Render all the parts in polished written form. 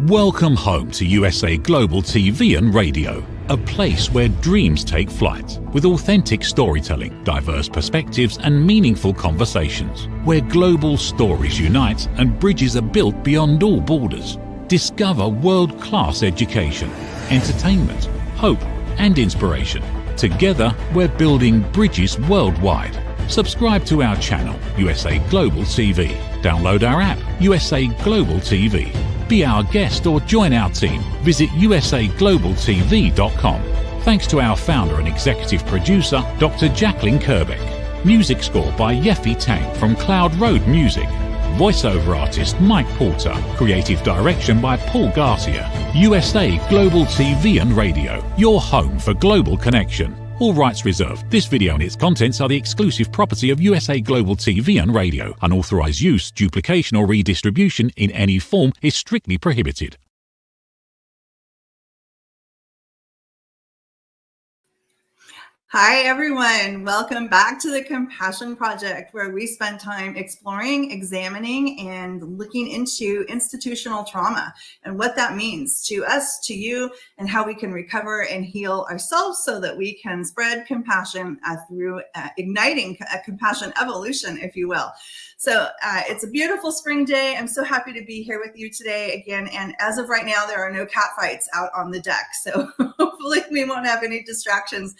Welcome home to USA Global TV and Radio, a place where dreams take flight, with authentic storytelling, diverse perspectives and meaningful conversations, where global stories unite and bridges are built beyond all borders. Discover world-class education, entertainment, hope and inspiration. Together, we're building bridges worldwide. Subscribe to our channel, USA Global TV. Download our app, USA Global TV. Be our guest or join our team. Visit usaglobaltv.com. Thanks to our founder and executive producer, Dr. Jacalyn Kerbeck. Music score by Yeffy Tang from Cloud Road Music. Voiceover artist Mike Porter. Creative direction by Paul Garcia. USA Global TV and Radio, your home for global connection. All rights reserved. This video and its contents are the exclusive property of USA Global TV and Radio. Unauthorized use, duplication or redistribution in any form is strictly prohibited. Hi everyone, welcome back to the Compassion Project, where we spend time exploring, examining, and looking into institutional trauma and what that means to us, to you, and how we can recover and heal ourselves so that we can spread compassion through igniting a compassion evolution, if you will. So it's a beautiful spring day. I'm so happy to be here with you today again. And as of right now, there are no cat fights out on the deck. So hopefully we won't have any distractions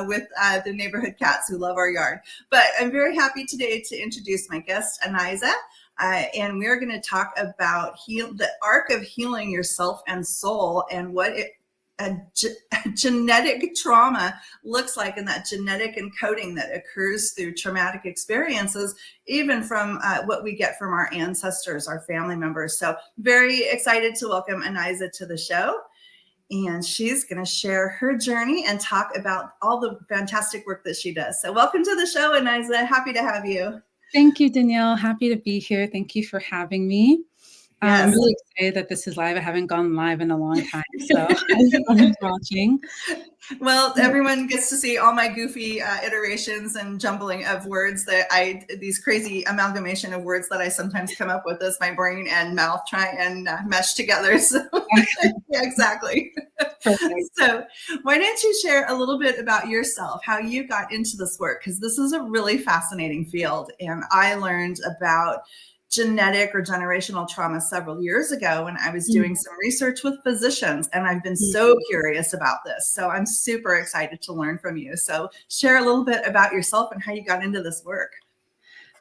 with the neighborhood cats who love our yard. But I'm very happy today to introduce my guest, Anaisa. And we're going to talk about the arc of healing yourself and soul and what genetic trauma looks like, and that genetic encoding that occurs through traumatic experiences, even from what we get from our ancestors, our family members. So very excited to welcome Anaisa to the show. And she's going to share her journey and talk about all the fantastic work that she does. So welcome to the show, Anaisa. Happy to have you. Thank you, Danielle. Happy to be here. Thank you for having me. Yes. I'm really excited that this is live. I haven't gone live in a long time, so everyone's watching. Well, everyone gets to see all my goofy iterations and jumbling of words these crazy amalgamation of words that I sometimes come up with as my brain and mouth try and mesh together. So yeah, exactly. Perfect. So why don't you share a little bit about yourself, how you got into this work? Because this is a really fascinating field. And I learned about genetic or generational trauma several years ago when I was doing some research with physicians, and I've been so curious about this. So I'm super excited to learn from you. So share a little bit about yourself and how you got into this work.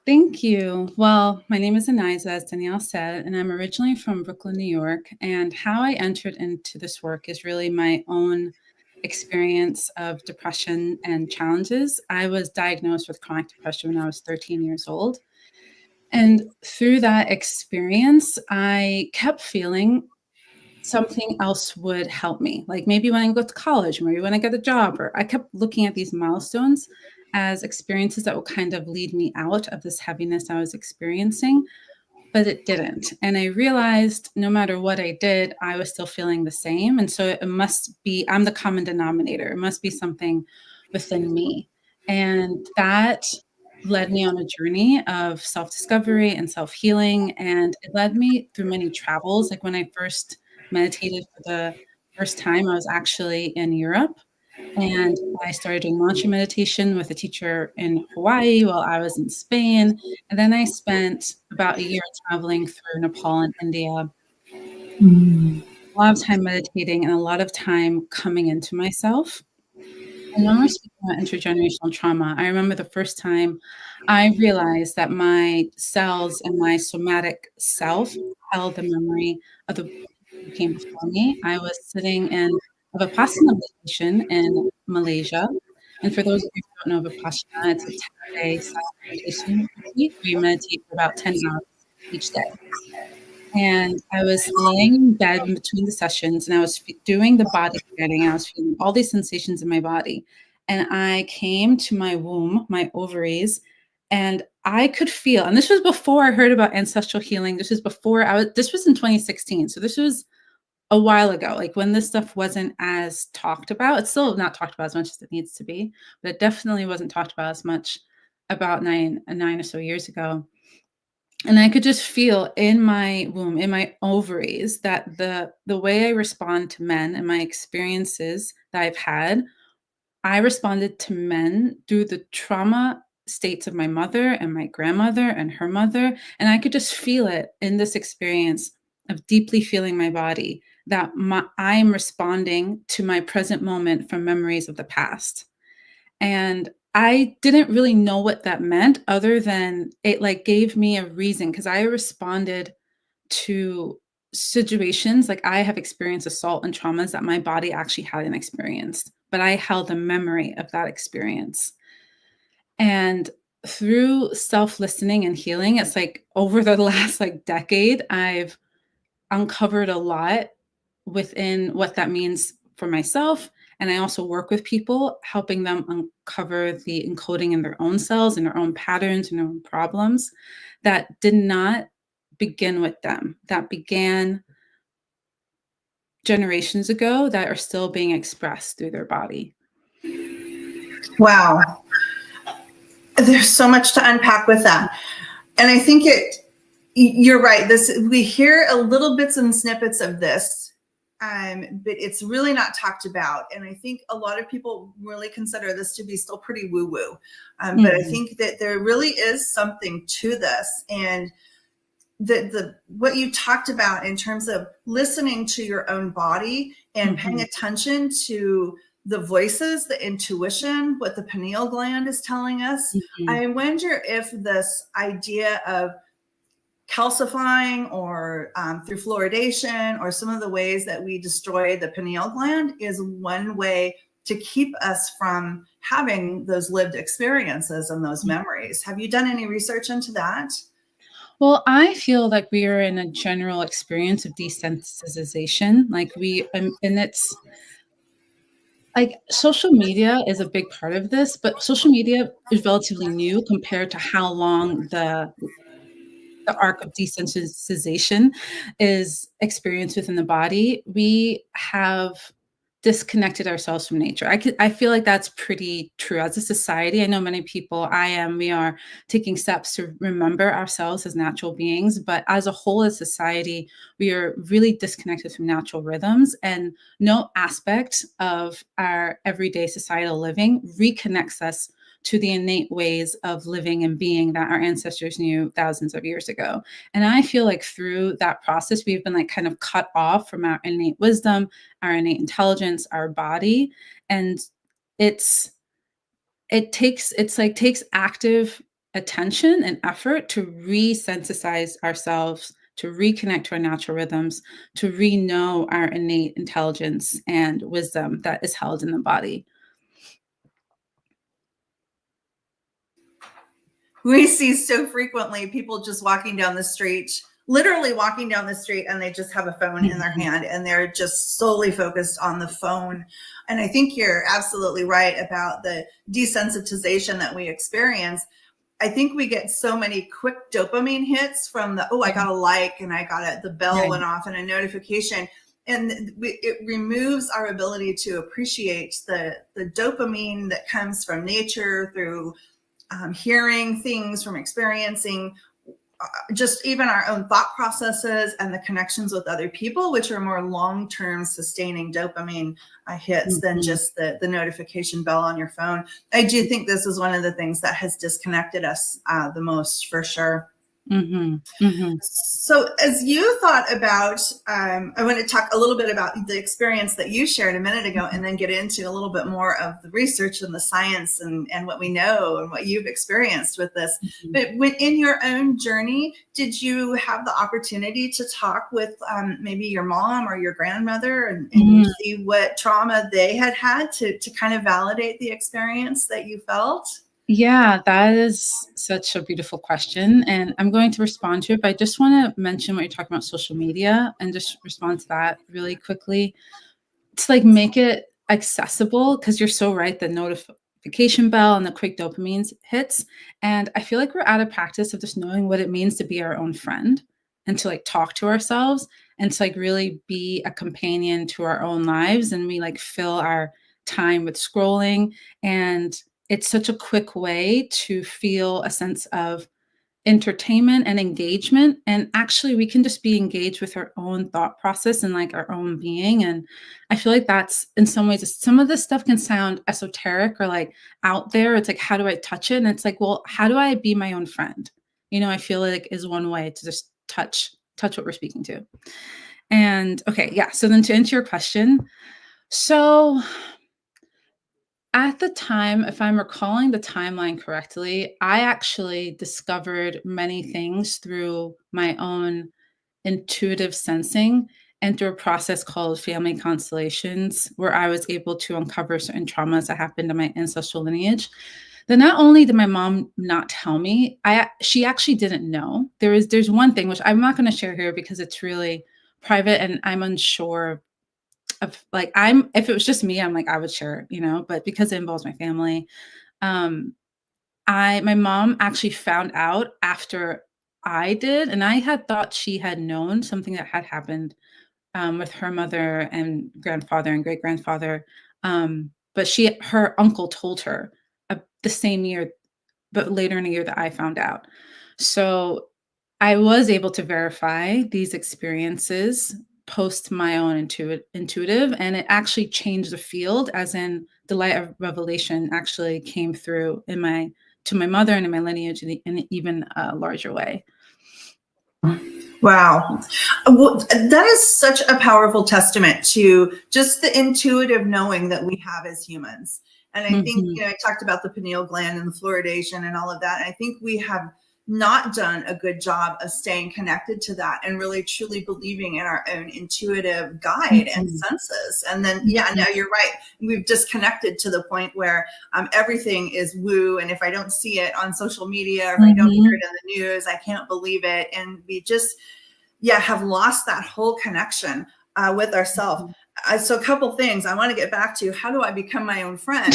Thank you. Well, my name is Anaisa, as Danielle said, and I'm originally from Brooklyn, New York. And how I entered into this work is really my own experience of depression and challenges. I was diagnosed with chronic depression when I was 13 years old. And through that experience, I kept feeling something else would help me. Like maybe when I go to college, maybe when I get a job, or I kept looking at these milestones as experiences that would kind of lead me out of this heaviness I was experiencing, but it didn't. And I realized no matter what I did, I was still feeling the same. And so it must be, I'm the common denominator. It must be something within me. And that led me on a journey of self-discovery and self-healing. And it led me through many travels. Like when I first meditated for the first time, I was actually in Europe. And I started doing mantra meditation with a teacher in Hawaii while I was in Spain. And then I spent about a year traveling through Nepal and India. A lot of time meditating and a lot of time coming into myself. And when we're speaking about intergenerational trauma, I remember the first time I realized that my cells and my somatic self held the memory of the people who came before me. I was sitting in a Vipassana meditation in Malaysia. And for those of you who don't know Vipassana, it's a 10-day silent meditation retreat where you meditate for about 10 hours each day. And I was laying in bed in between the sessions, and I was doing the body scanning. I was feeling all these sensations in my body. And I came to my womb, my ovaries, and I could feel, and this was before I heard about ancestral healing. This was before this was in 2016. So this was a while ago, like when this stuff wasn't as talked about. It's still not talked about as much as it needs to be, but it definitely wasn't talked about as much about nine or so years ago. And I could just feel in my womb, in my ovaries, that the way I respond to men and my experiences that I've had, I responded to men through the trauma states of my mother and my grandmother and her mother. And I could just feel it in this experience of deeply feeling my body, that I'm responding to my present moment from memories of the past. And I didn't really know what that meant other than it like gave me a reason, because I responded to situations, like I have experienced assault and traumas that my body actually hadn't experienced, but I held a memory of that experience. And through self-listening and healing, it's like over the last like decade, I've uncovered a lot within what that means for myself. And I also work with people, helping them uncover the encoding in their own cells and their own patterns and their own problems that did not begin with them, that began generations ago, that are still being expressed through their body. Wow. There's so much to unpack with that. And I think you're right. We hear a little bits and snippets of this, but it's really not talked about. And I think a lot of people really consider this to be still pretty woo-woo. But I think that there really is something to this. And what you talked about in terms of listening to your own body and paying attention to the voices, the intuition, what the pineal gland is telling us. I wonder if this idea of calcifying or through fluoridation or some of the ways that we destroy the pineal gland is one way to keep us from having those lived experiences and those memories. Have you done any research into that? Well, I feel like we are in a general experience of desensitization. Like and it's like social media is a big part of this, but social media is relatively new compared to how long the arc of desensitization is experienced within the body. We have disconnected ourselves from nature. I feel like that's pretty true as a society. I know many people, we are taking steps to remember ourselves as natural beings, but as a whole, as society, we are really disconnected from natural rhythms, and no aspect of our everyday societal living reconnects us to the innate ways of living and being that our ancestors knew thousands of years ago. And I feel like through that process, we've been like kind of cut off from our innate wisdom, our innate intelligence, our body. And it takes active attention and effort to resensitize ourselves, to reconnect to our natural rhythms, to re-know our innate intelligence and wisdom that is held in the body. We see so frequently people just walking down the street, literally walking down the street, and they just have a phone in their hand and they're just solely focused on the phone. And I think you're absolutely right about the desensitization that we experience. I think we get so many quick dopamine hits from I got a like, and I got the bell went off and a notification. And it removes our ability to appreciate the dopamine that comes from nature through hearing things, from experiencing just even our own thought processes and the connections with other people, which are more long-term sustaining dopamine hits than just the notification bell on your phone. I do think this is one of the things that has disconnected us the most, for sure. So as you thought about, I want to talk a little bit about the experience that you shared a minute ago, and then get into a little bit more of the research and the science and what we know and what you've experienced with this. But in your own journey, did you have the opportunity to talk with maybe your mom or your grandmother and see what trauma they had to kind of validate the experience that you felt? Yeah, that is such a beautiful question. And I'm going to respond to it, but I just want to mention what you're talking about social media and just respond to that really quickly. To like make it accessible, because you're so right, the notification bell and the quick dopamine hits. And I feel like we're out of practice of just knowing what it means to be our own friend and to like talk to ourselves and to like really be a companion to our own lives. And we like fill our time with scrolling, and it's such a quick way to feel a sense of entertainment and engagement. And actually we can just be engaged with our own thought process and like our own being. And I feel like that's in some ways, some of this stuff can sound esoteric or like out there. It's like, how do I touch it? And it's like, well, how do I be my own friend? I feel like is one way to just touch what we're speaking to. And okay, yeah. So then to answer your question, so at the time, if I'm recalling the timeline correctly, I actually discovered many things through my own intuitive sensing and through a process called family constellations, where I was able to uncover certain traumas that happened in my ancestral lineage. Then not only did my mom not tell me, she actually didn't know. There's one thing which I'm not going to share here because it's really private and I'm unsure of like if it was just me, I'm like, I would share, but because it involves my family, my mom actually found out after I did, and I had thought she had known something that had happened with her mother and grandfather and great grandfather. But her uncle told her the same year, but later in the year that I found out. So I was able to verify these experiences post my own intuitive, and it actually changed the field, as in the light of revelation actually came through to my mother and in my lineage in an even larger way. Wow. Well, that is such a powerful testament to just the intuitive knowing that we have as humans. And I think, I talked about the pineal gland and the fluoridation and all of that. And I think we have not done a good job of staying connected to that and really truly believing in our own intuitive guide and senses. And then, no, you're right. We've disconnected to the point where everything is woo. And if I don't see it on social media, or if I don't hear it in the news, I can't believe it. And we just, have lost that whole connection with ourselves. So a couple things I want to get back to. How do I become my own friend?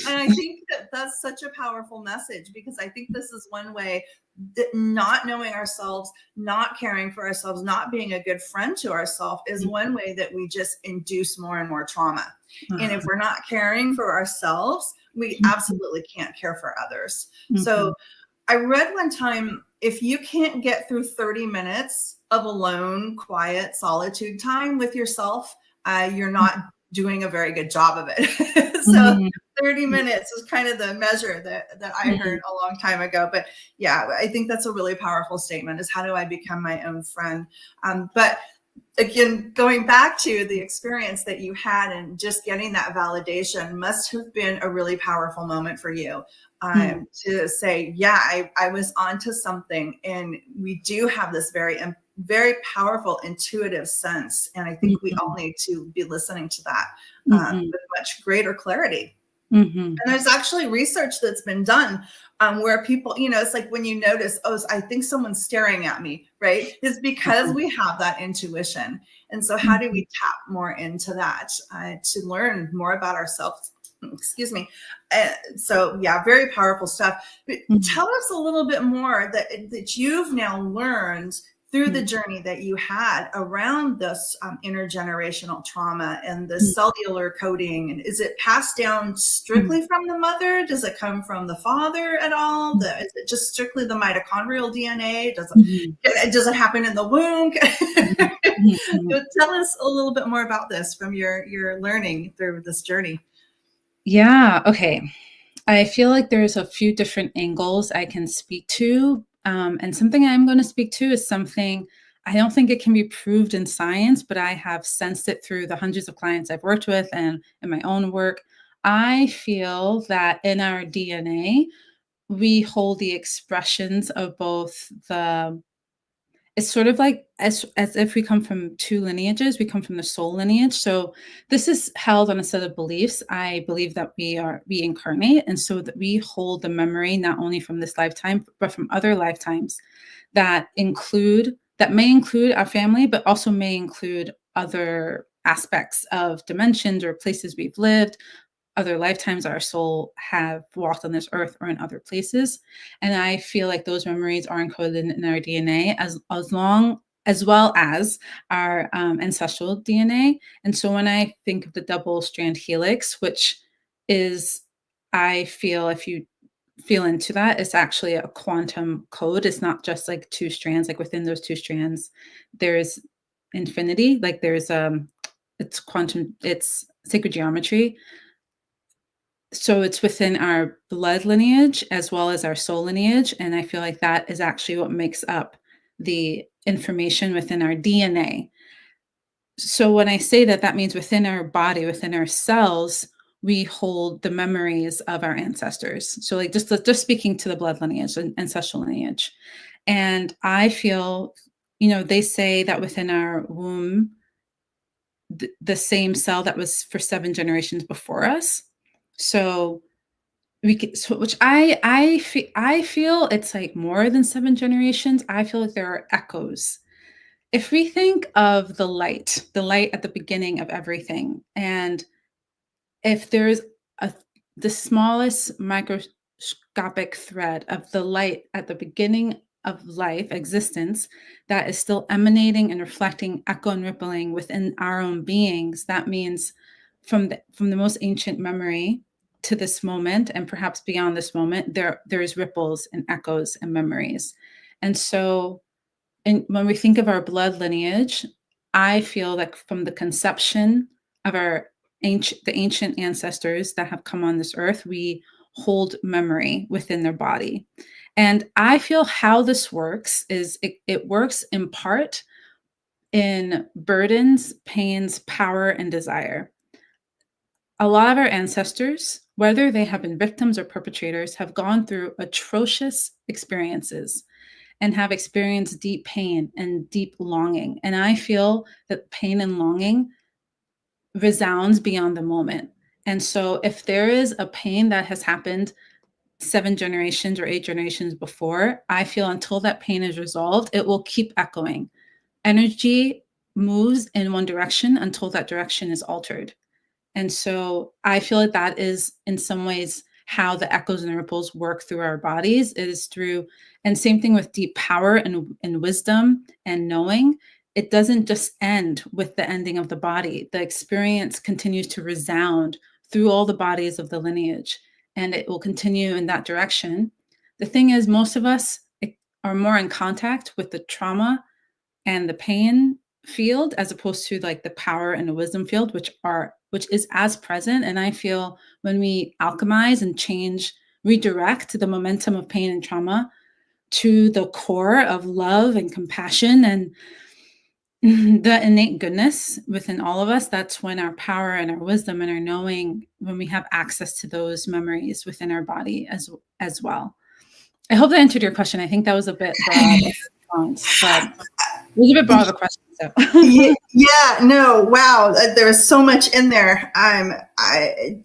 And I think that's such a powerful message, because I think this is one way that not knowing ourselves, not caring for ourselves, not being a good friend to ourselves is one way that we just induce more and more trauma. And if we're not caring for ourselves, we absolutely can't care for others. So I read one time, if you can't get through 30 minutes of alone, quiet, solitude time with yourself, you're not doing a very good job of it. So 30 minutes is kind of the measure that I heard a long time ago. But I think that's a really powerful statement, is how do I become my own friend? But again, going back to the experience that you had and just getting that validation must have been a really powerful moment for you. To say, I was onto something, and we do have this very, very powerful intuitive sense. And I think we all need to be listening to that with much greater clarity. And there's actually research that's been done where people, it's like when you notice, I think someone's staring at me, right? It's because we have that intuition. And so how do we tap more into that to learn more about ourselves? Excuse me. So very powerful stuff. But tell us a little bit more that you've now learned through the journey that you had around this intergenerational trauma and the cellular coding. And is it passed down strictly from the mother? Does it come from the father at all? Is it just strictly the mitochondrial DNA? Does it happen in the womb? Tell us a little bit more about this from your learning through this journey. Yeah. Okay. I feel like there's a few different angles I can speak to. And something I'm going to speak to is something I don't think it can be proved in science, but I have sensed it through the hundreds of clients I've worked with and in my own work. I feel that in our DNA, we hold the expressions of both it's sort of like as if we come from two lineages. We come from the soul lineage. So this is held on a set of beliefs. I believe that we incarnate, and so that we hold the memory not only from this lifetime, but from other lifetimes that may include our family, but also may include other aspects of dimensions or places we've lived, other lifetimes our soul have walked on this earth or in other places. And I feel like those memories are encoded in our DNA as well as our ancestral DNA. And so when I think of the double strand helix, which is, I feel if you feel into that, it's actually a quantum code. It's not just like two strands. Like within those two strands, there's infinity. Like there's it's quantum. It's sacred geometry. So it's within our blood lineage as well as our soul lineage, and I feel like that is actually what makes up the information within our DNA. So when I say that, that means within our body, within our cells, we hold the memories of our ancestors. So like just speaking to the blood lineage and ancestral lineage. And I feel, they say that within our womb, the same cell that was for 7 generations before us. So which I feel it's like more than 7 generations. I feel like there are echoes. If we think of the light at the beginning of everything, and if there's the smallest microscopic thread of the light at the beginning of life existence that is still emanating and reflecting, echo and rippling within our own beings, that means from the most ancient memory to this moment, and perhaps beyond this moment, there's ripples and echoes and memories. And so when we think of our blood lineage, I feel like from the conception of the ancient ancestors that have come on this earth, we hold memory within their body. And I feel how this works is it works in part in burdens, pains, power, and desire. A lot of our ancestors, whether they have been victims or perpetrators, have gone through atrocious experiences and have experienced deep pain and deep longing. And I feel that pain and longing resounds beyond the moment. And so if there is a pain that has happened 7 generations or 8 generations before, I feel until that pain is resolved, it will keep echoing. Energy moves in one direction until that direction is altered. And so I feel like that is in some ways how the echoes and the ripples work through our bodies. It is through, and same thing with deep power and wisdom and knowing. It doesn't just end with the ending of the body. The experience continues to resound through all the bodies of the lineage, and it will continue in that direction. The thing is, most of us are more in contact with the trauma and the pain field as opposed to like the power and the wisdom field, which is as present. And I feel when we alchemize and change, redirect the momentum of pain and trauma to the core of love and compassion and the innate goodness within all of us, that's when our power and our wisdom and our knowing, when we have access to those memories within our body as well. I hope that answered your question. I think that was a bit broad, but it was a bit broad of a question. So. Yeah, no, wow, there was so much in there.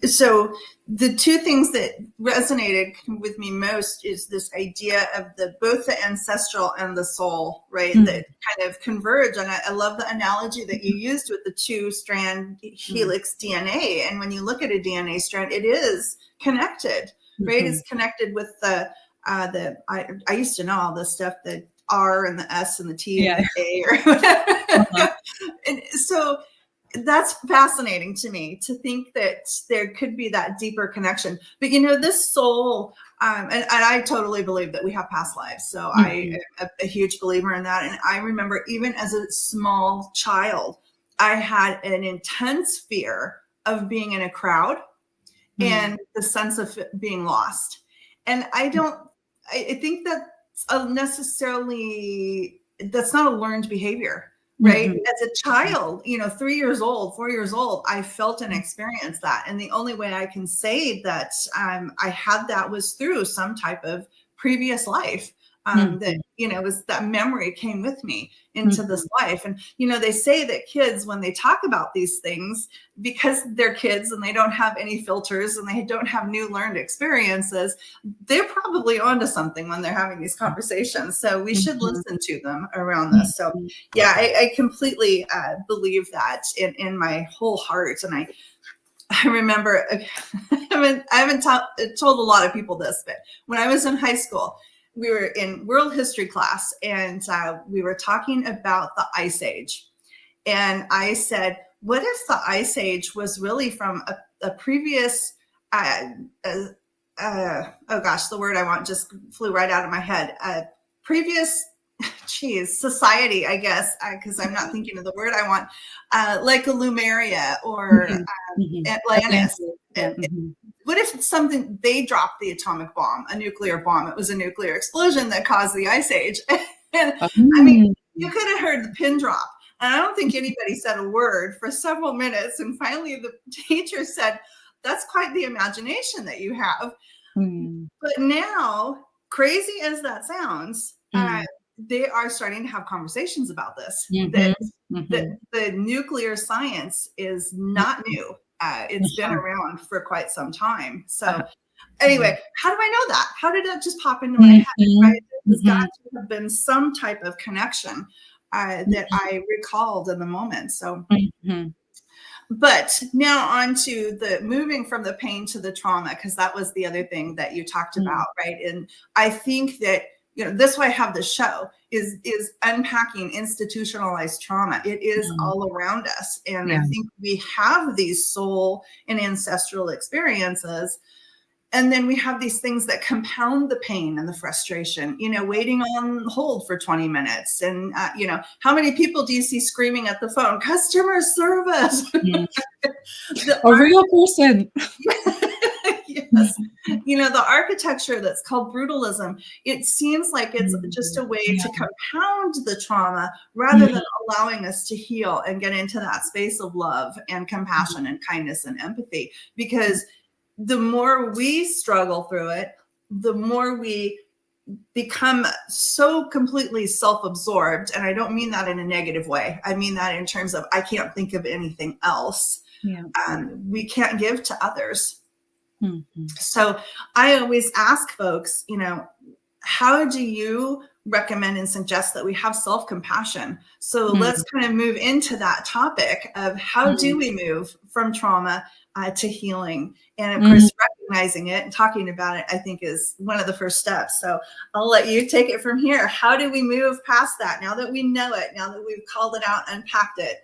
So the two things that resonated with me most is this idea of both the ancestral and the soul, right? Mm-hmm. That kind of converge. And I love the analogy that you used with the 2-strand helix DNA. And when you look at a DNA strand, it is connected, right? It's connected with I used to know all this stuff, the R and the S and the T and the A or whatever. And so that's fascinating to me to think that there could be that deeper connection. But this soul, and I totally believe that we have past lives. So I am a huge believer in that. And I remember even as a small child, I had an intense fear of being in a crowd and the sense of being lost. And I think that that's not a learned behavior, right? As a child, 3 years old, 4 years old, I felt and experienced that. And the only way I can say that I had that was through some type of previous life. That, was that memory came with me into this life. And, they say that kids, when they talk about these things, because they're kids and they don't have any filters and they don't have new learned experiences, they're probably onto something when they're having these conversations. So we should listen to them around this. So yeah, I completely believe that in my whole heart. And I remember, I haven't told a lot of people this, but when I was in high school, we were in world history class and we were talking about the Ice Age. And I said, what if the Ice Age was really from a previous oh gosh, the word I want just flew right out of my head. Previous, society, I guess, because I'm not thinking of the word I want, like a Lumeria or Atlantis. Yeah. What if it's something, they dropped the atomic bomb, a nuclear bomb? It was a nuclear explosion that caused the ice age. And I mean, you could have heard the pin drop. And I don't think anybody said a word for several minutes. And finally, the teacher said, that's quite the imagination that you have. But now, crazy as that sounds, they are starting to have conversations about this. That the nuclear science is not new. It's been around for quite some time. So anyway, how do I know that? How did that just pop into my head? Right? There's got to have been some type of connection that I recalled in the moment. So, but now on to the moving from the pain to the trauma, because that was the other thing that you talked about, right? And I think that, you know, this why I have the show is unpacking institutionalized trauma. It is all around us. And I think we have these soul and ancestral experiences. And then we have these things that compound the pain and the frustration, you know, waiting on hold for 20 minutes. And, you know, how many people do you see screaming at the phone? Customer service. A real person. Yes. You know, the architecture that's called brutalism, it seems like it's just a way to compound the trauma rather than allowing us to heal and get into that space of love and compassion and kindness and empathy. Because the more we struggle through it, the more we become so completely self-absorbed. And I don't mean that in a negative way. I mean that in terms of, I can't think of anything else. We can't give to others. So I always ask folks, you know, how do you recommend and suggest that we have self-compassion? So let's kind of move into that topic of how do we move from trauma to healing? And of course, recognizing it and talking about it, I think, is one of the first steps. So I'll let you take it from here. How do we move past that? Now that we know it, now that we've called it out, unpacked it,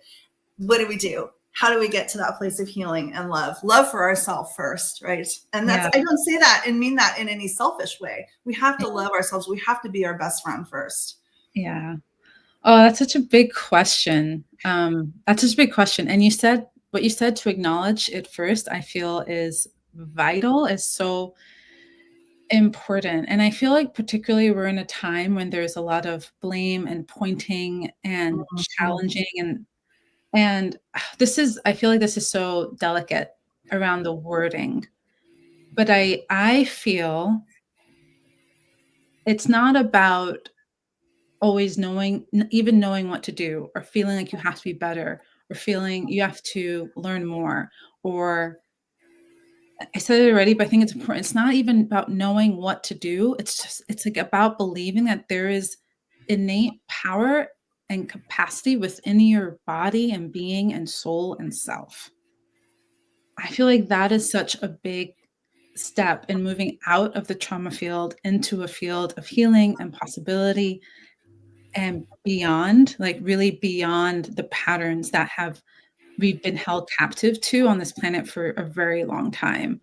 what do? How do we get to that place of healing and love for ourselves first, right? And that's, I don't say that and mean that in any selfish way. We have to love ourselves. We have to be our best friend first. Yeah. Oh, that's such a big question. And you said, what you said, to acknowledge it first, I feel is vital, is so important. And I feel like particularly we're in a time when there's a lot of blame and pointing and challenging and this is, I feel like this is so delicate around the wording, but I feel it's not about always even knowing what to do, or feeling like you have to be better, or feeling you have to learn more, or I said it already, but I think it's important. It's not even about knowing what to do. It's like about believing that there is innate power and capacity within your body and being and soul and self. I feel like that is such a big step in moving out of the trauma field into a field of healing and possibility and beyond, like really beyond the patterns that we've been held captive to on this planet for a very long time.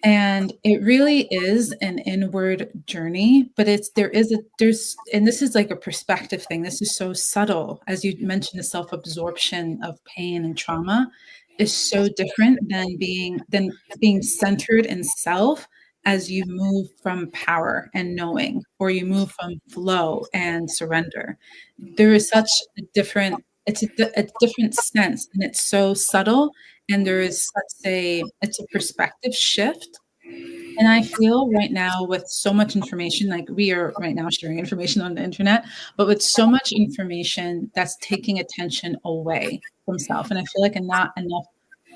And it really is an inward journey, but and this is like a perspective thing. This is so subtle. As you mentioned, the self-absorption of pain and trauma is so different than being centered in self as you move from power and knowing, or you move from flow and surrender. There is such a different, it's a different sense, and it's so subtle. And there is it's a perspective shift. And I feel right now, with so much information, like we are right now sharing information on the internet, but with so much information that's taking attention away from self. And I feel like not enough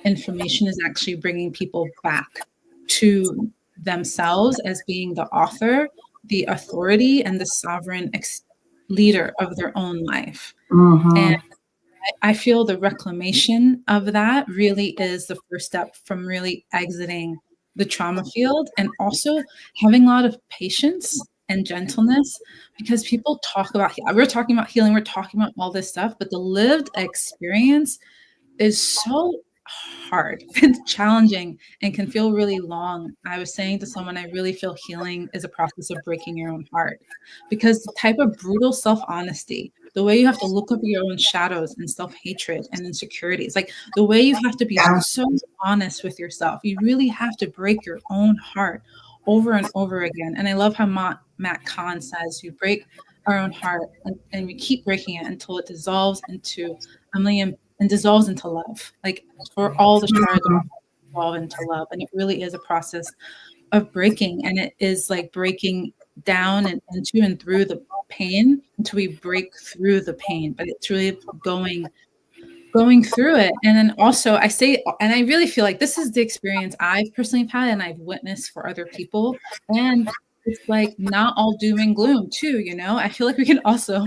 information is actually bringing people back to themselves as being the author, the authority, and the sovereign leader of their own life. And I feel the reclamation of that really is the first step from really exiting the trauma field, and also having a lot of patience and gentleness, because people we're talking about healing, we're talking about all this stuff, but the lived experience is so hard. It's challenging and can feel really long. I was saying to someone, I really feel healing is a process of breaking your own heart, because the type of brutal self-honesty, the way you have to look up your own shadows and self-hatred and insecurities, like the way you have to be Yeah. so honest with yourself. You really have to break your own heart over and over again. And I love how Matt Kahn says, you break our own heart and we keep breaking it until it dissolves into a million and dissolves into love. Like for all the shards Mhm. dissolve into love. And it really is a process of breaking. And it is like breaking down and into and through the pain until we break through the pain. But it's really going through it. And then also I say, and I really feel like this is the experience I've personally had and I've witnessed for other people. And it's like not all doom and gloom too, you know? I feel like we can also,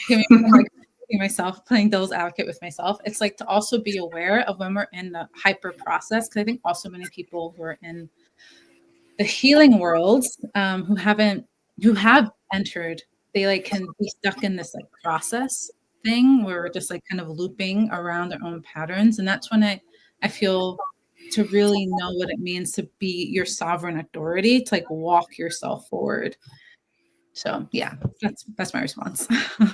maybe I'm like myself, playing devil's advocate with myself. It's like to also be aware of when we're in the hyper process. Cause I think also many people who are in the healing worlds, who have entered, they like can be stuck in this like process thing where we're just like kind of looping around their own patterns. And that's when I feel to really know what it means to be your sovereign authority, to like walk yourself forward. So yeah, that's my response.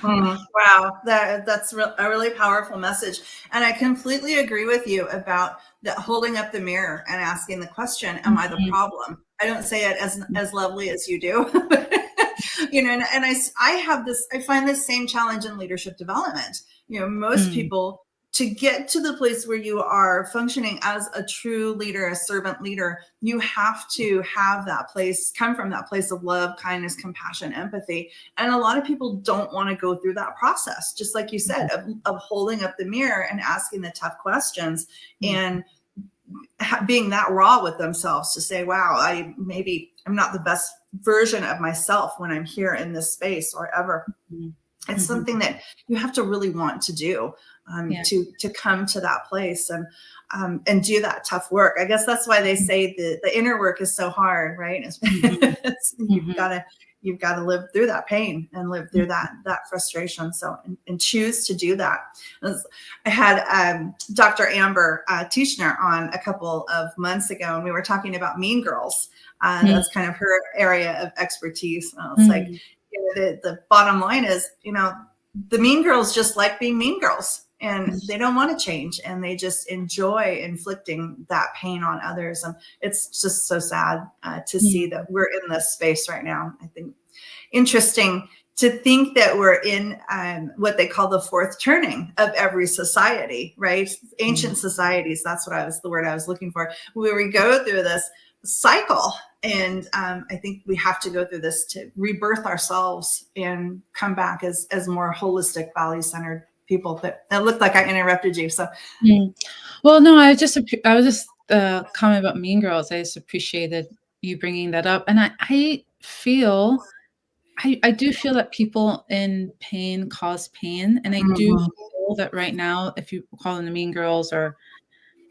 Wow, that's a really powerful message, and I completely agree with you about that holding up the mirror and asking the question, "Am I the problem?" I don't say it as lovely as you do, you know, and I have this. I find this same challenge in leadership development. You know, most people, to get to the place where you are functioning as a true leader, a servant leader, you have to have that place, come from that place of love, kindness, compassion, empathy. And a lot of people don't want to go through that process, just like you said, of holding up the mirror and asking the tough questions and being that raw with themselves to say, wow, maybe I'm not the best version of myself when I'm here in this space or ever. It's something that you have to really want to do, to come to that place and do that tough work. I guess that's why they say the inner work is so hard, right? You've got to live through that pain and live through that frustration. So and choose to do that. I had Dr. Amber Teachner on a couple of months ago, and we were talking about Mean Girls. That's kind of her area of expertise. It's like, you know, the bottom line is, you know, the mean girls just like being mean girls, and they don't want to change, and they just enjoy inflicting that pain on others. And it's just so sad to see that we're in this space right now. I think interesting to think that we're in what they call the fourth turning of every society, right? Ancient societies, that's the word I was looking for, where we go through this cycle. And I think we have to go through this to rebirth ourselves and come back as more holistic, value-centered people. But it looked like I interrupted you. So, well, no, I was just comment about Mean Girls. I just appreciated you bringing that up, and I feel. I do feel that people in pain cause pain, and I do feel that right now, if you call them the Mean Girls or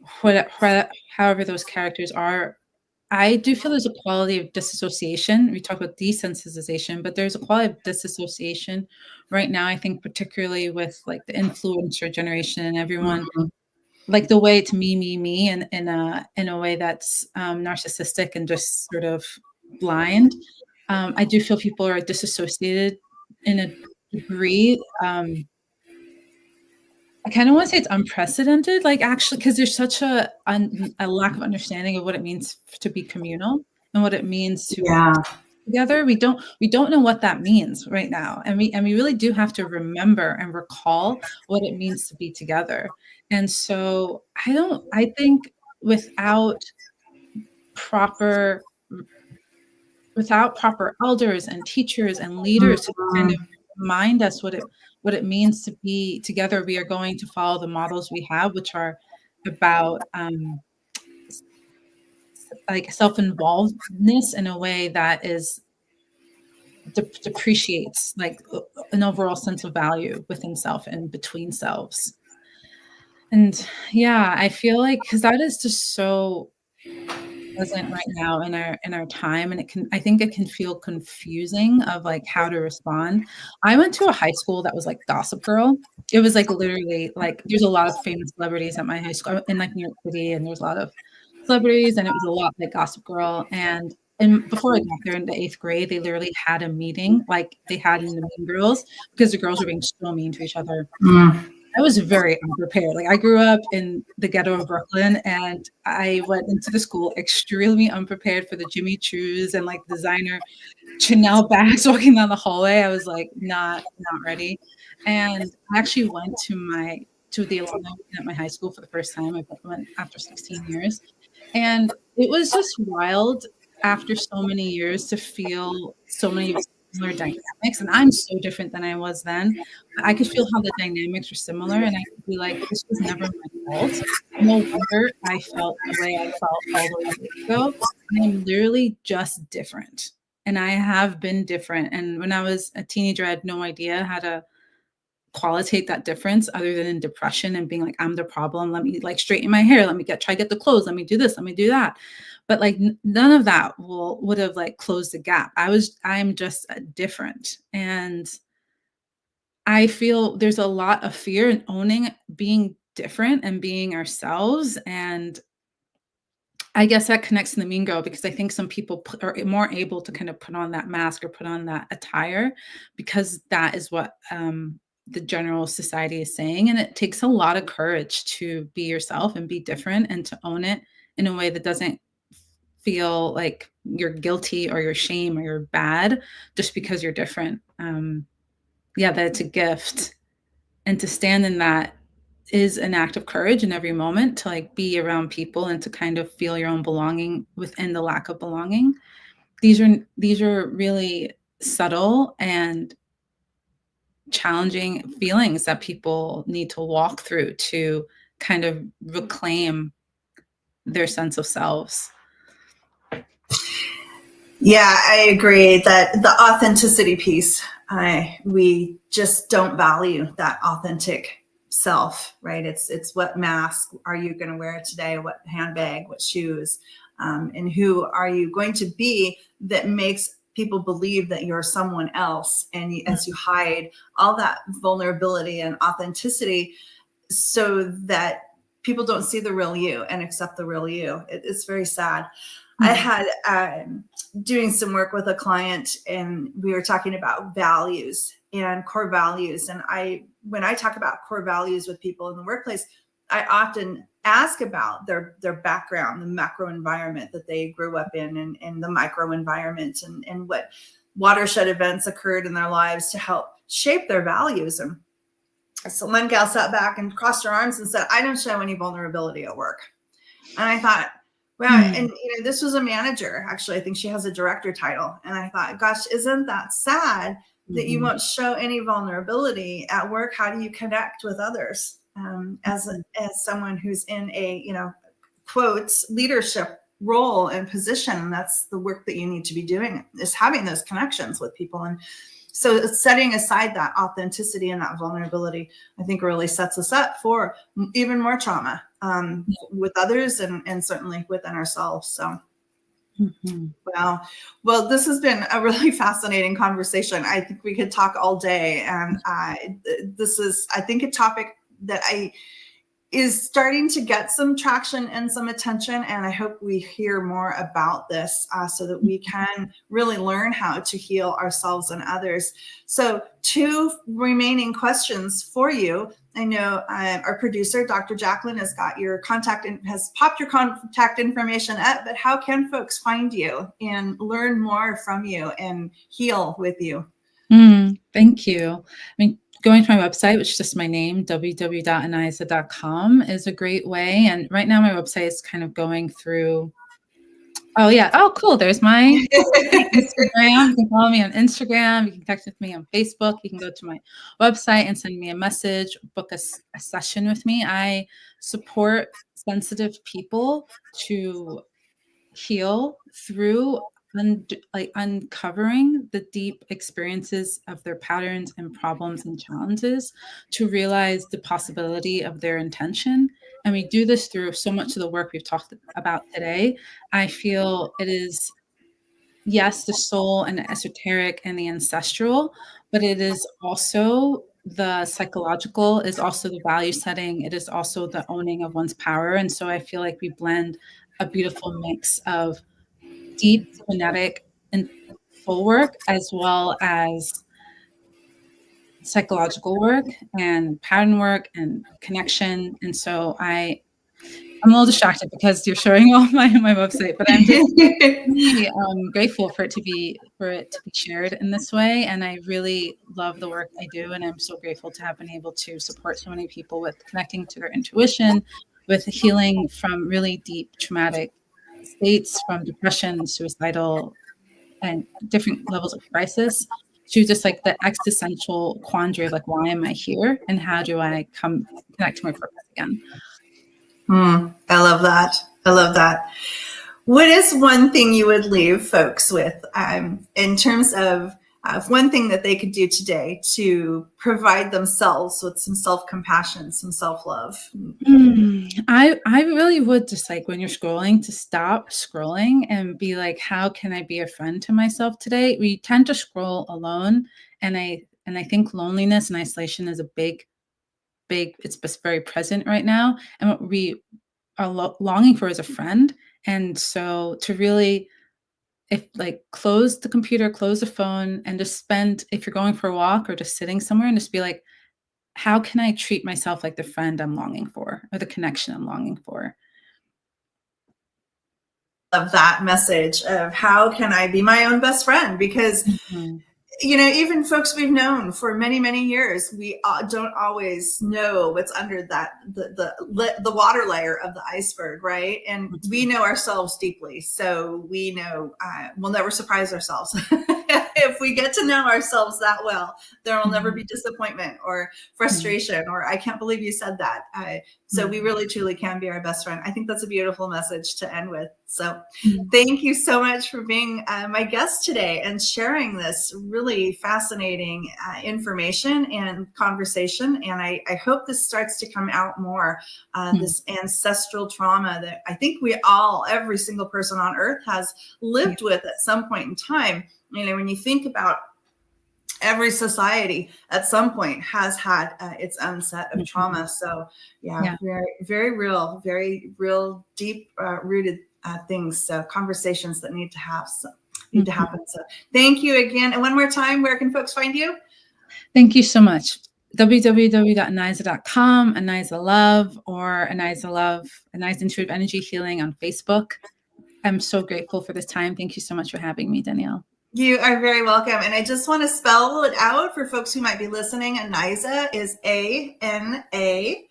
however those characters are, I do feel there's a quality of disassociation. We talk about desensitization, but there's a quality of disassociation right now. I think particularly with like the influencer generation and everyone, like the way it's me, and in a way that's narcissistic and just sort of blind. I do feel people are disassociated in a degree. I kind of want to say it's unprecedented, like actually, because there's such a lack of understanding of what it means to be communal and what it means to work together. We don't know what that means right now, and we really do have to remember and recall what it means to be together. And so I think without proper elders and teachers and leaders to kind of remind us what it means to be together, we are going to follow the models we have, which are about like self-involvedness in a way that is depreciates like an overall sense of value within self and between selves. And yeah, I feel like because that is just so present right now in our time, and I think it can feel confusing of like how to respond. I went to a high school that was like Gossip Girl. It was like literally like there's a lot of famous celebrities at my high school in like New York City, and there's a lot of celebrities, and it was a lot like Gossip Girl. And before I got there in the 8th grade, they literally had a meeting like they had in the Mean Girls, because the girls were being so mean to each other. I was very unprepared. Like I grew up in the ghetto of Brooklyn, and I went into the school extremely unprepared for the Jimmy Choos and like designer Chanel bags walking down the hallway. I was like not ready. And I actually went to the alumni meeting at my high school for the first time. I went after 16 years. And it was just wild after so many years to feel so many similar dynamics. And I'm so different than I was then. I could feel how the dynamics were similar, and I could be like, this was never my fault. No wonder I felt the way I felt all those years ago. I'm literally just different. And I have been different. And when I was a teenager, I had no idea how to qualitate that difference other than in depression and being like, I'm the problem. Let me like straighten my hair. Let me try to get the clothes. Let me do this. Let me do that. But like none of that would have like closed the gap. I'm just different. And I feel there's a lot of fear in owning being different and being ourselves. And I guess that connects to the Mean Girl, because I think some people are more able to kind of put on that mask or put on that attire because that is what the general society is saying. And it takes a lot of courage to be yourself and be different and to own it in a way that doesn't feel like you're guilty or you're shame or you're bad just because you're different. That it's a gift. And to stand in that is an act of courage in every moment, to like be around people and to kind of feel your own belonging within the lack of belonging. These are really subtle and challenging feelings that people need to walk through to kind of reclaim their sense of selves. Yeah, I agree that the authenticity piece, we just don't value that authentic self, right? It's what mask are you going to wear today? What handbag, what shoes, and who are you going to be that makes people believe that you're someone else? And as you hide all that vulnerability and authenticity so that people don't see the real you and accept the real you. It's very sad. I had doing some work with a client, and we were talking about values and core values. And when I talk about core values with people in the workplace, I often ask about their background, the macro environment that they grew up in, and the micro environment, and what watershed events occurred in their lives to help shape their values. And so one gal sat back and crossed her arms and said, I don't show any vulnerability at work. And I thought, well, and this was a manager. Actually, I think she has a director title. And I thought, gosh, isn't that sad that you won't show any vulnerability at work? How do you connect with others as someone who's in a, quotes, leadership role and position? And that's the work that you need to be doing, is having those connections with people. And so setting aside that authenticity and that vulnerability, I think really sets us up for even more trauma with others and certainly within ourselves. So, well, this has been a really fascinating conversation. I think we could talk all day. And this is, I think, a topic that is starting to get some traction and some attention. And I hope we hear more about this so that we can really learn how to heal ourselves and others. So 2 remaining questions for you. I know our producer, Dr. Jacalyn, has got your contact and has popped your contact information up, but how can folks find you and learn more from you and heal with you? Thank you. Going to my website, which is just my name, www.ANAYZA.com, is a great way. And right now my website is kind of going through, oh, cool. There's my Instagram. You can follow me on Instagram. You can connect with me on Facebook. You can go to my website and send me a message, book a session with me. I support sensitive people to heal through uncovering the deep experiences of their patterns and problems and challenges, to realize the possibility of their intention And we do this through so much of the work we've talked about today. I feel it is, yes, the soul and the esoteric and the ancestral, but it is also the psychological, is also the value setting. It is also the owning of one's power. And so I feel like we blend a beautiful mix of deep genetic and full work, as well as psychological work and pattern work and connection. And so I'm a little distracted because you're showing off my website, but I'm just really grateful for it to be shared in this way. And I really love the work I do. And I'm so grateful to have been able to support so many people with connecting to their intuition, with healing from really deep traumatic states, from depression, suicidal, and different levels of crisis, to just like the existential quandary of like, why am I here? And how do I connect to my purpose again? I love that. I love that. What is one thing you would leave folks with in terms of one thing that they could do today to provide themselves with some self-compassion, some self-love? I really would just, like, when you're scrolling, to stop scrolling and be like, how can I be a friend to myself today? We tend to scroll alone. And I think loneliness and isolation is a big, it's very present right now. And what we are longing for is a friend. And so to really, close the computer, close the phone, and just spend, if you're going for a walk or just sitting somewhere, and just be like, how can I treat myself like the friend I'm longing for, or the connection I'm longing for? Of that message of how can I be my own best friend? Because even folks we've known for many, many years, we don't always know what's under that, the water layer of the iceberg, right? And we know ourselves deeply. So we know we'll never surprise ourselves. If we get to know ourselves that well, there will never be disappointment or frustration or I can't believe you said that. So we really, truly can be our best friend. I think that's a beautiful message to end with. So thank you so much for being my guest today and sharing this really fascinating information and conversation. And I hope this starts to come out more, this ancestral trauma that I think every single person on earth has lived with at some point in time. When you think about every society at some point has had its own set of trauma. So very, very real, deep rooted things. So conversations that need to happen. So thank you again. And one more time, where can folks find you? Thank you so much. www.ANAYZA.com, Anaisa Love, or Anaisa Love, Anaisa Intuitive Energy Healing on Facebook. I'm so grateful for this time. Thank you so much for having me, Danielle. You are very welcome. And I just want to spell it out for folks who might be listening. ANAYZA is ANAYZA.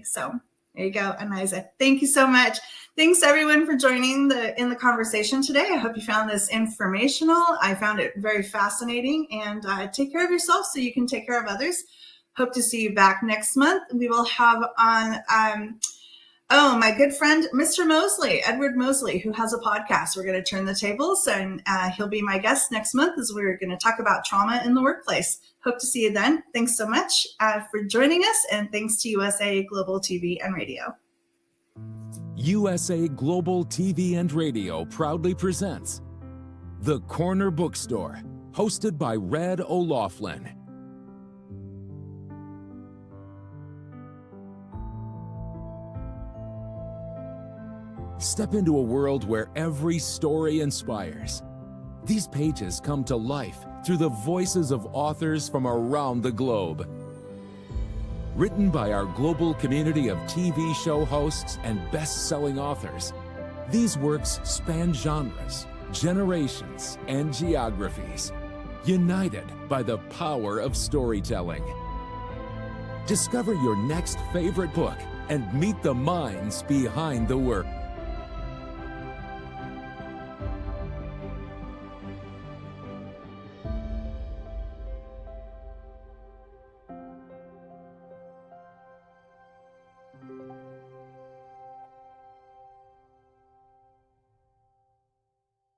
So there you go, ANAYZA. Thank you so much. Thanks everyone for joining in the conversation today. I hope you found this informational. I found it very fascinating. And take care of yourself so you can take care of others. Hope to see you back next month. We will have on my good friend, Mr. Mosley, Edward Mosley, who has a podcast. We're going to turn the tables, and he'll be my guest next month as we're going to talk about trauma in the workplace. Hope to see you then. Thanks so much for joining us, and thanks to USA Global TV and Radio. USA Global TV and Radio proudly presents The Corner Bookstore, hosted by Red O'Loughlin. Step into a world where every story inspires. These pages come to life through the voices of authors from around the globe. Written by our global community of TV show hosts and best-selling authors, these works span genres, generations, and geographies, united by the power of storytelling. Discover your next favorite book and meet the minds behind the work.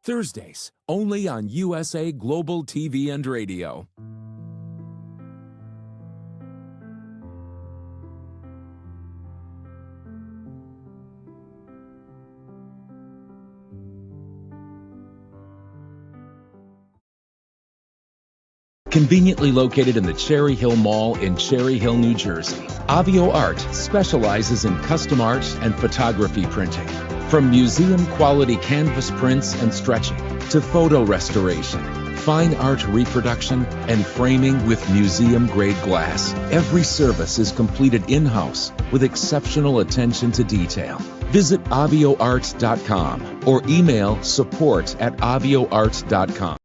Thursdays, only on USA Global TV and Radio. Conveniently located in the Cherry Hill Mall in Cherry Hill, New Jersey, Avio Art specializes in custom art and photography printing. From museum-quality canvas prints and stretching to photo restoration, fine art reproduction, and framing with museum-grade glass, every service is completed in-house with exceptional attention to detail. Visit avioart.com or email support@avioart.com.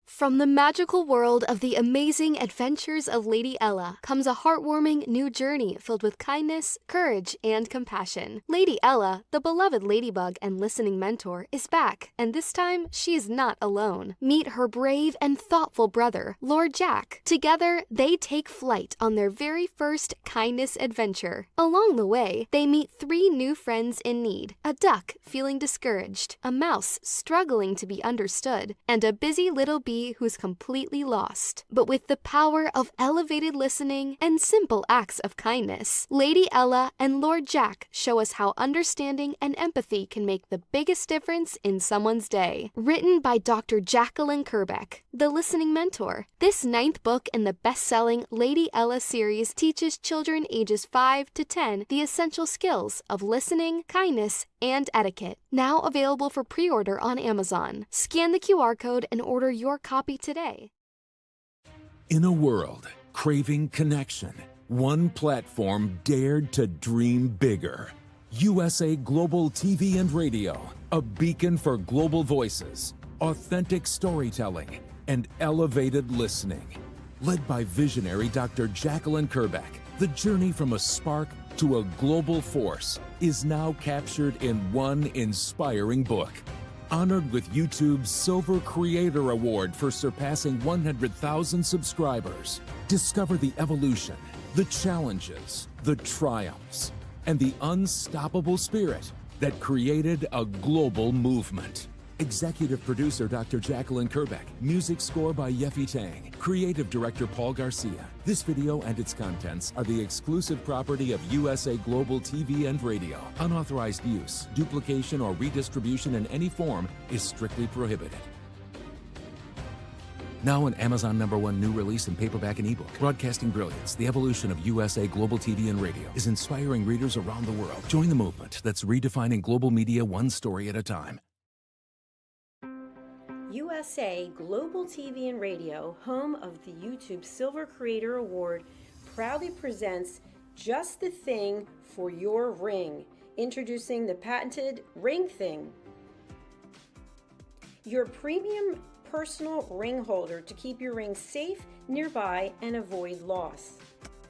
From the magical world of the amazing adventures of Lady Ella comes a heartwarming new journey filled with kindness, courage, and compassion. Lady Ella, the beloved ladybug and listening mentor, is back, and this time she is not alone. Meet her brave and thoughtful brother, Lord Jack. Together, they take flight on their very first kindness adventure. Along the way, they meet 3 new friends in need: a duck feeling discouraged, a mouse struggling to be understood, and a busy little bee who's completely lost. But with the power of elevated listening and simple acts of kindness, Lady Ella and Lord Jack show us how understanding and empathy can make the biggest difference in someone's day. Written by Dr. Jacalyn Kerbeck, the listening mentor, this 9th book in the best-selling Lady Ella series teaches children ages 5 to 10 the essential skills of listening, kindness, and etiquette. Now available for pre-order on Amazon. Scan the QR code and order your copy today. In a world craving connection, one platform dared to dream bigger. USA Global TV and Radio, a beacon for global voices, authentic storytelling, and elevated listening. Led by visionary Dr. Jacalyn Kerbeck, the journey from a spark to a global force is now captured in one inspiring book. Honored with YouTube's Silver Creator Award for surpassing 100,000 subscribers. Discover the evolution, the challenges, the triumphs, and the unstoppable spirit that created a global movement. Executive producer Dr. Jacalyn Kerbeck. Music score by Yeffy Tang. Creative director Paul Garcia. This video and its contents are the exclusive property of USA Global TV and Radio. Unauthorized use, duplication, or redistribution in any form is strictly prohibited. Now an Amazon #1 new release in paperback and ebook. Broadcasting Brilliance, the evolution of USA Global TV and Radio, is inspiring readers around the world. Join the movement that's redefining global media one story at a time. USA Global TV and Radio, home of the YouTube Silver Creator Award, proudly presents Just the Thing for Your Ring, introducing the patented Ring Thing. Your premium personal ring holder to keep your ring safe, nearby, and avoid loss.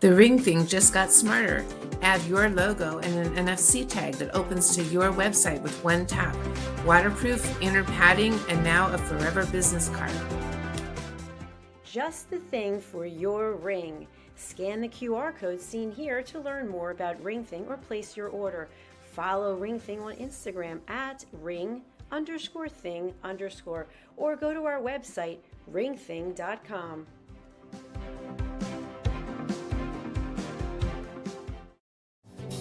The Ring Thing just got smarter. Add your logo and an NFC tag that opens to your website with one tap. Waterproof, inner padding, and now a forever business card. Just the thing for your ring. Scan the QR code seen here to learn more about Ring Thing or place your order. Follow Ring Thing on Instagram at ring_thing_ or go to our website ringthing.com.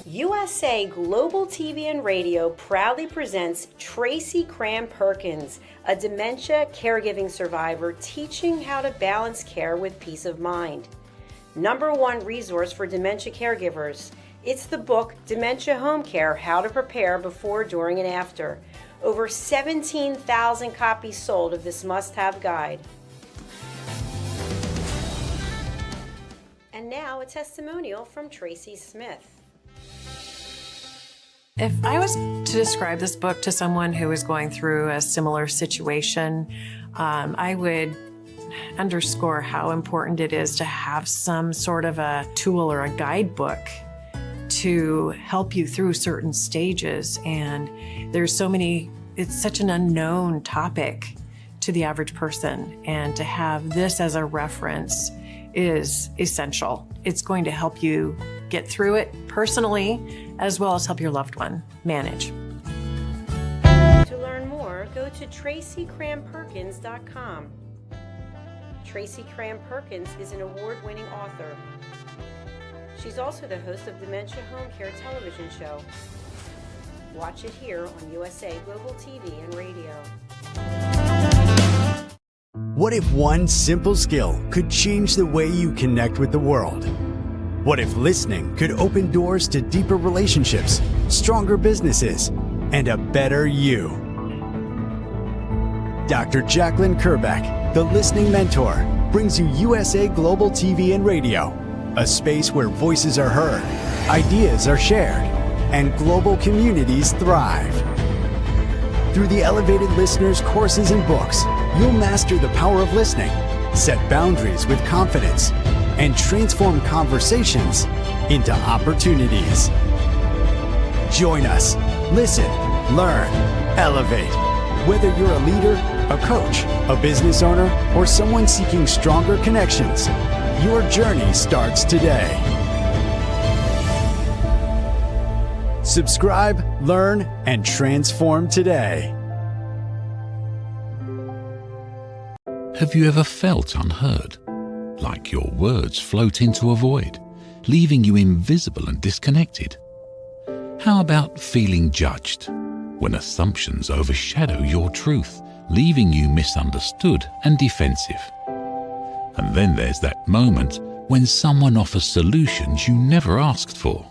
USA Global TV and Radio proudly presents Tracy Cram Perkins, a dementia caregiving survivor teaching how to balance care with peace of mind. #1 resource for dementia caregivers. It's the book Dementia Home Care: How to Prepare Before, During, and After. Over 17,000 copies sold of this must-have guide. And now a testimonial from Tracy Smith. If I was to describe this book to someone who is going through a similar situation, I would underscore how important it is to have some sort of a tool or a guidebook to help you through certain stages. And there's so many, it's such an unknown topic to the average person. And to have this as a reference is essential. It's going to help you get through it personally, as well as help your loved one manage. To learn more, go to TracyCramPerkins.com. Tracy Cram Perkins is an award-winning author. She's also the host of Dementia Home Care television show. Watch it here on USA Global TV and Radio. What if one simple skill could change the way you connect with the world? What if listening could open doors to deeper relationships, stronger businesses, and a better you? Dr. Jacalyn Kerbeck, the Listening Mentor, brings you USA Global TV and Radio, a space where voices are heard, ideas are shared, and global communities thrive. Through the elevated listeners' courses and books, you'll master the power of listening, set boundaries with confidence, and transform conversations into opportunities. Join us. Listen, learn, elevate. Whether you're a leader, a coach, a business owner, or someone seeking stronger connections, your journey starts today. Subscribe, learn, and transform today. Have you ever felt unheard? Like your words float into a void, leaving you invisible and disconnected? How about feeling judged, when assumptions overshadow your truth, leaving you misunderstood and defensive? And then there's that moment when someone offers solutions you never asked for,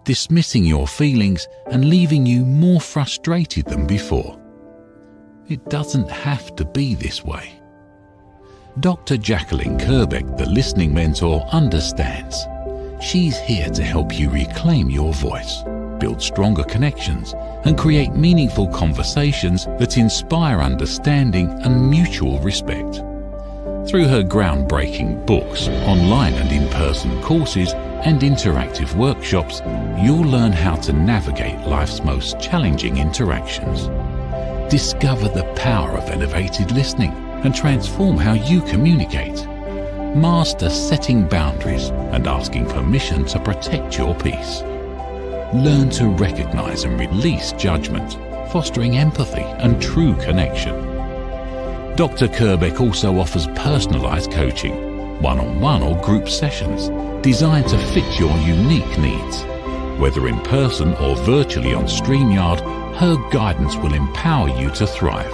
dismissing your feelings and leaving you more frustrated than before. It doesn't have to be this way. Dr. Jacalyn Kerbeck, the Listening Mentor, understands. She's here to help you reclaim your voice, build stronger connections, and create meaningful conversations that inspire understanding and mutual respect. Through her groundbreaking books, online and in-person courses, and interactive workshops, you'll learn how to navigate life's most challenging interactions. Discover the power of elevated listening and transform how you communicate. Master setting boundaries and asking permission to protect your peace. Learn to recognize and release judgment, fostering empathy and true connection. Dr. Kerbeck also offers personalized coaching, one-on-one or group sessions designed to fit your unique needs. Whether in person or virtually on StreamYard, her guidance will empower you to thrive.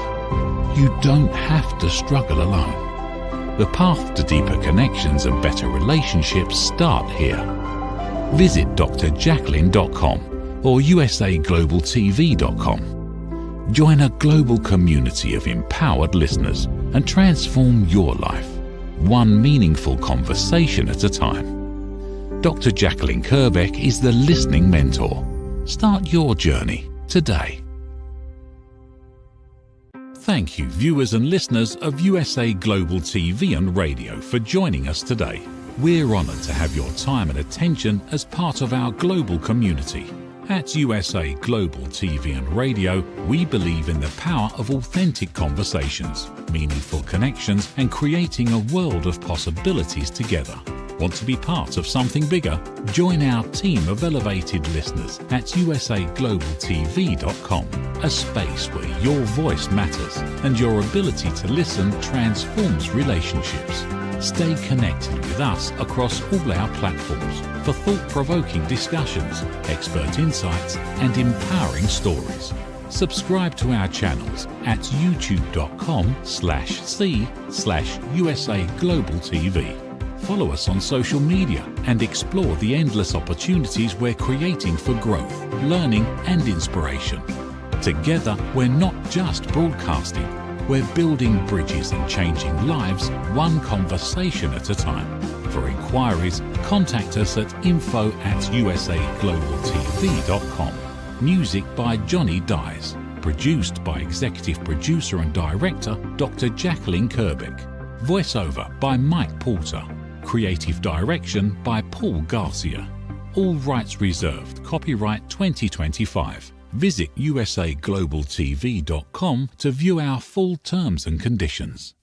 You don't have to struggle alone. The path to deeper connections and better relationships start here. Visit drjacalyn.com or usaglobaltv.com. Join a global community of empowered listeners and transform your life, one meaningful conversation at a time. Dr. Jacalyn Kerbeck is the Listening Mentor. Start your journey today. Thank you, viewers and listeners of USA Global TV and Radio, for joining us today. We're honored to have your time and attention as part of our global community. At USA Global TV and Radio, we believe in the power of authentic conversations, meaningful connections, and creating a world of possibilities together. Want to be part of something bigger? Join our team of elevated listeners at usaglobaltv.com, a space where your voice matters and your ability to listen transforms relationships. Stay connected with us across all our platforms for thought-provoking discussions, expert insights, and empowering stories. Subscribe to our channels at youtube.com/c/usaglobaltv. Follow us on social media and explore the endless opportunities we're creating for growth, learning, and inspiration. Together, we're not just broadcasting, we're building bridges and changing lives one conversation at a time. For inquiries, contact us at info@usaglobaltv.com. Music by Johnny Dies. Produced by Executive Producer and Director Dr. Jacalyn Kerbeck. Voiceover by Mike Porter. Creative Direction by Paul Garcia. All rights reserved. Copyright 2025. Visit usaglobaltv.com to view our full terms and conditions.